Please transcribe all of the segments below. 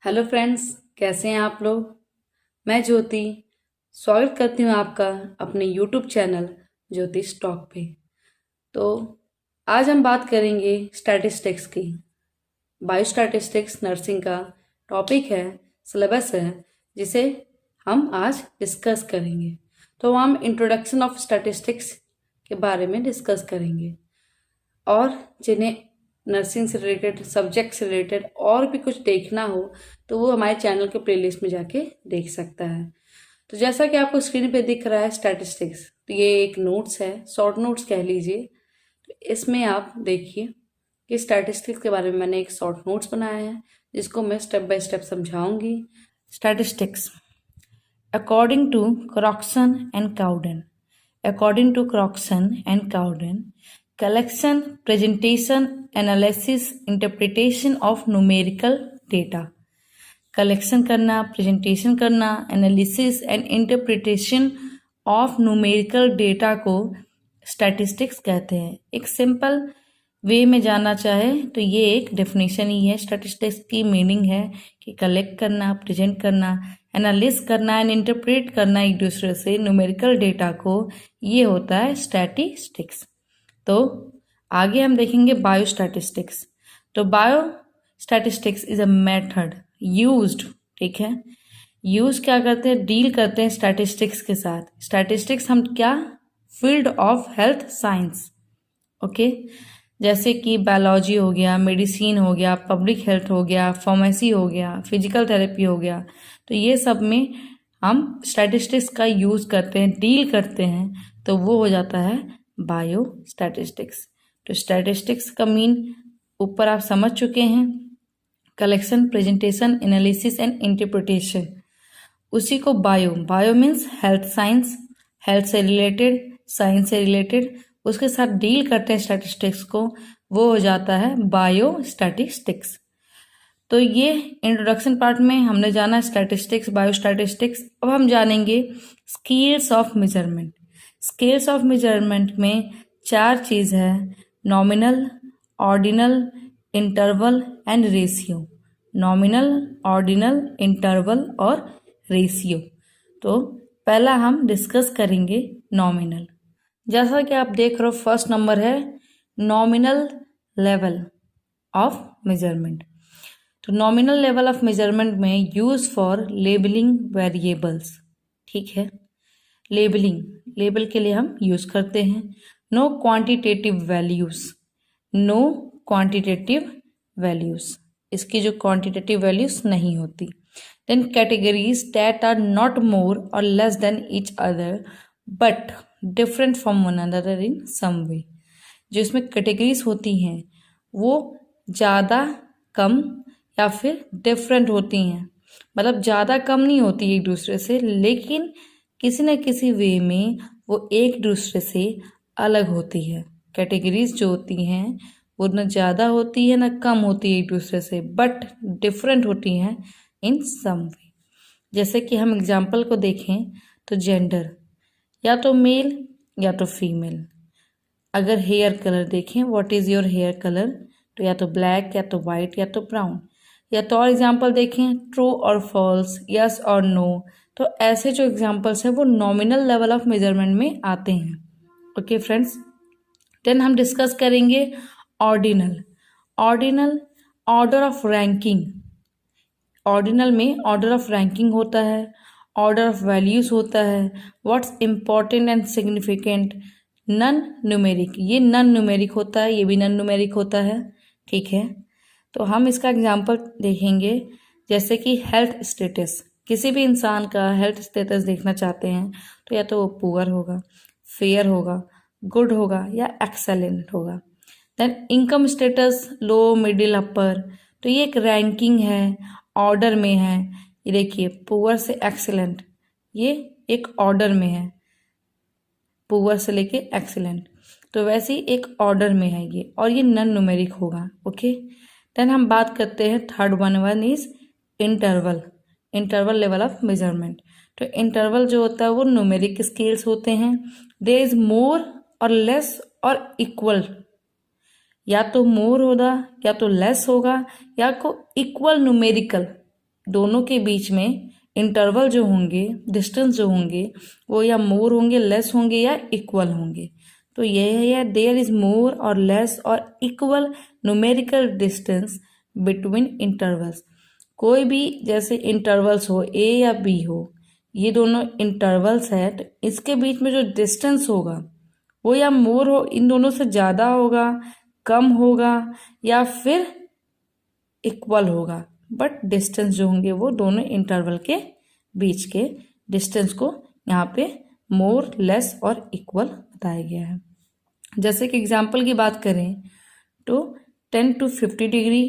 Hello friends, कैसे हैं आप लोग। मैं ज्योति स्वागत करती हूँ आपका अपने यूट्यूब चैनल ज्योतिष टॉक पे। तो आज हम बात करेंगे स्टैटिस्टिक्स की। बायोस्टैटिस्टिक्स नर्सिंग का टॉपिक है, सिलेबस है, जिसे हम आज डिस्कस करेंगे। तो हम इंट्रोडक्शन ऑफ स्टैटिस्टिक्स के बारे में डिस्कस करेंगे, और जिन्हें नर्सिंग से रिलेटेड, सब्जेक्ट से रिलेटेड और भी कुछ देखना हो तो वो हमारे चैनल के प्लेलिस्ट में जाके देख सकता है। तो जैसा कि आपको स्क्रीन पे दिख रहा है स्टैटिस्टिक्स, तो ये एक नोट्स है, शॉर्ट नोट्स कह लीजिए। तो इसमें आप देखिए कि स्टैटिस्टिक्स के बारे में मैंने एक शॉर्ट नोट्स बनाया है, जिसको मैं स्टेप बाय स्टेप समझाऊंगी। Statistics according to Croxon and Cowden. According to Croxon and Cowden, collection, presentation, analysis, interpretation of numerical data. Collection करना, प्रेजेंटेशन करना, analysis and interpretation of numerical data को statistics कहते हैं। एक सिंपल वे में जानना चाहे तो ये एक डेफिनेशन ही है। स्टैटिस्टिक्स की मीनिंग है कि कलेक्ट करना, प्रेजेंट करना, एनालिस करना एंड इंटरप्रेट करना एक दूसरे से न्यूमेरिकल डेटा को, ये होता है स्टैटिस्टिक्स। तो आगे हम देखेंगे बायोस्टैटिस्टिक्स। तो biostatistics is a method used, ठीक है, यूज क्या करते हैं, डील करते हैं स्टैटिस्टिक्स के साथ। स्टैटिस्टिक्स हम क्या, field of health science, okay, जैसे कि बायोलॉजी हो गया, मेडिसिन हो गया, पब्लिक हेल्थ हो गया, फार्मेसी हो गया, फिजिकल थेरेपी हो गया। तो ये सब में हम स्टैटिस्टिक्स का यूज करते हैं, डील करते हैं, तो वो हो जाता है बायो स्टैटिस्टिक्स। तो स्टैटिस्टिक्स का मीन ऊपर आप समझ चुके हैं, collection, presentation, analysis and interpretation. उसी को bio means health science, health से रिलेटेड, साइंस से रिलेटेड, उसके साथ डील करते हैं स्टैटिस्टिक्स को, वो हो जाता है बायो स्टैटिस्टिक्स। तो ये इंट्रोडक्शन पार्ट में हमने जाना स्टैटिस्टिक्स, बायोस्टैटिस्टिक्स। अब हम जानेंगे scales of measurement. Scales of measurement में 4 चीज है, nominal, ordinal, interval and ratio. Nominal, ordinal, interval और रेशियो। तो पहला हम डिस्कस करेंगे नॉमिनल। जैसा कि आप देख रहे हो, फर्स्ट नंबर है नॉमिनल लेवल ऑफ मेजरमेंट। तो नॉमिनल लेवल ऑफ मेजरमेंट में यूज फॉर लेबलिंग वेरिएबल्स, ठीक है, लेबलिंग, लेबल के लिए हम यूज करते हैं। No quantitative values, no quantitative values, इसकी जो क्वांटिटेटिव वैल्यूज नहीं होती। Then categories that are not more or less than each other but different from one another in some way. जो इसमें कैटेगरीज होती हैं वो ज़्यादा, कम या फिर डिफरेंट होती हैं, मतलब ज़्यादा कम नहीं होती एक दूसरे से, लेकिन किसी न किसी वे में वो एक दूसरे से अलग होती है। कैटेगरीज जो होती हैं वो न ज़्यादा होती है न कम होती है एक दूसरे से, बट डिफरेंट होती हैं इन सम वे। जैसे कि हम एग्जाम्पल को देखें तो जेंडर, या तो मेल या तो फीमेल। अगर हेयर कलर देखें, what is your hair colour, तो या तो ब्लैक या तो वाइट या तो ब्राउन। या तो और एग्जाम्पल देखें, ट्रू और फॉल्स, यस और नो। तो ऐसे जो एग्जाम्पल्स हैं वो नॉमिनल लेवल ऑफ मेजरमेंट में आते हैं। ओके फ्रेंड्स, देन हम डिस्कस करेंगे ordinal. Ordinal, order of ranking. Ordinal में ऑर्डर ऑफ रैंकिंग होता है, ऑर्डर ऑफ वैल्यूज होता है, what's important and significant, non numeric, ये नन न्यूमेरिक होता है, ये भी नन न्यूमेरिक होता है, ठीक है। तो हम इसका एग्जाम्पल देखेंगे, जैसे कि हेल्थ स्टेटस। किसी भी इंसान का हेल्थ स्टेटस देखना चाहते हैं तो या तो वो पुअर होगा, फेयर होगा, गुड होगा या एक्सेलेंट होगा। देन इनकम स्टेटस, लो, मिडिल, अपर। तो ये एक रैंकिंग है, ऑर्डर में है। ये देखिए, पुअर से एक्सेलेंट, ये एक ऑर्डर में है, पुअर से लेके एक्सीलेंट। तो वैसे ही एक ऑर्डर में है ये, और ये नन न्यूमेरिक होगा। ओके, देन हम बात करते हैं third one is interval. Interval level of measurement. तो इंटरवल जो होता है वो न्यूमेरिक स्केल्स होते हैं। There is more or less और इक्वल, या तो मोर होगा या तो लेस होगा या को इक्वल न्यूमेरिकल, दोनों के बीच में इंटरवल जो होंगे, डिस्टेंस जो होंगे, वो या मोर होंगे, लेस होंगे या इक्वल होंगे। तो ये है या there is more or less और equal numerical distance between intervals. कोई भी जैसे इंटरवल्स हो, ए या बी हो, ये दोनों इंटरवल्स है, तो इसके बीच में जो डिस्टेंस होगा वो या मोर हो, इन दोनों से ज़्यादा होगा, कम होगा या फिर इक्वल होगा। बट डिस्टेंस जो होंगे वो दोनों इंटरवल के बीच के डिस्टेंस को यहाँ पे मोर, लेस और इक्वल बताया गया है। जैसे कि एग्जाम्पल की बात करें तो 10 to 50 डिग्री,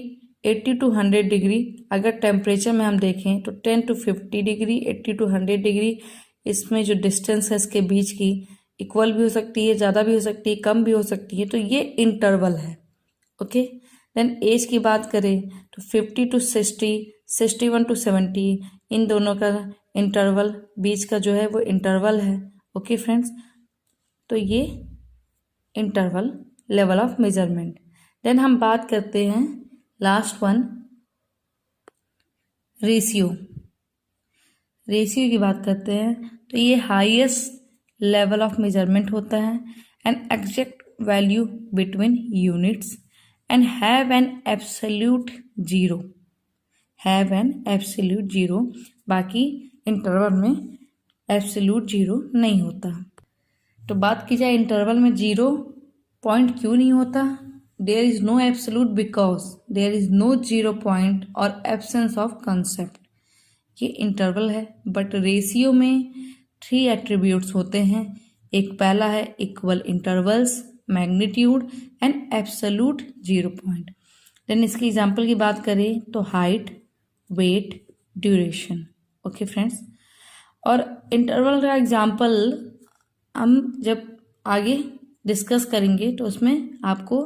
80 to 100 डिग्री, अगर टेम्परेचर में हम देखें तो 10 to 50 डिग्री, 80 to 100 डिग्री, इसमें जो डिस्टेंस है इसके बीच की इक्वल भी हो सकती है, ज़्यादा भी हो सकती है, कम भी हो सकती है, तो ये इंटरवल है। ओके, देन एज की बात करें तो 50 to 60, 61 to 70, इन दोनों का इंटरवल बीच का जो है वो इंटरवल है। ओके फ्रेंड्स, तो ये interval level of measurement. Then हम बात करते हैं लास्ट वन, रेशियो। रेशियो की बात करते हैं तो ये हाईएस्ट लेवल ऑफ मेजरमेंट होता है, an exact value between units and have an absolute zero, have an absolute zero. बाकी इंटरवल में एब्सोल्यूट जीरो नहीं होता। तो बात की जाए इंटरवल में जीरो पॉइंट क्यों नहीं होता? There is no absolute because there is no zero point और एब्सेंस ऑफ कंसेप्ट। ये इंटरवल है, बट रेशियो में 3 एट्रीब्यूट्स होते हैं। एक पहला है equal intervals, magnitude and absolute zero point. Then इसकी एग्जाम्पल की बात करें तो height, weight, duration. Okay friends, और इंटरवल का एग्जाम्पल हम जब आगे डिस्कस करेंगे तो उसमें आपको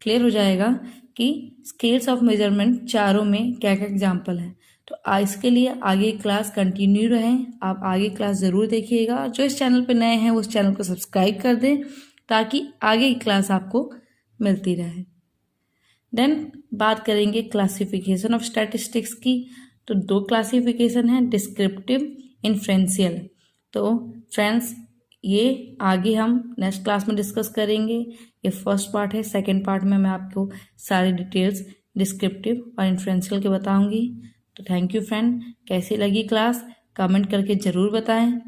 क्लियर हो जाएगा कि स्केल्स ऑफ मेजरमेंट चारों में क्या क्या एग्जाम्पल है। तो इसके लिए आगे क्लास कंटिन्यू रहें, आप आगे क्लास ज़रूर देखिएगा। जो इस चैनल पे नए हैं वो इस चैनल को सब्सक्राइब कर दें ताकि आगे की क्लास आपको मिलती रहे। देन बात करेंगे क्लासिफिकेशन ऑफ स्टैटिस्टिक्स की। तो 2 क्लासिफिकेशन है, डिस्क्रिप्टिव, इन्फ्रेंशियल। तो फ्रेंड्स ये आगे हम नेक्स्ट क्लास में डिस्कस करेंगे। ये फर्स्ट पार्ट है, सेकंड पार्ट में मैं आपको सारी डिटेल्स डिस्क्रिप्टिव और इन्फ्रेंशियल के बताऊंगी। तो थैंक यू फ्रेंड, कैसी लगी क्लास कमेंट करके ज़रूर बताएं।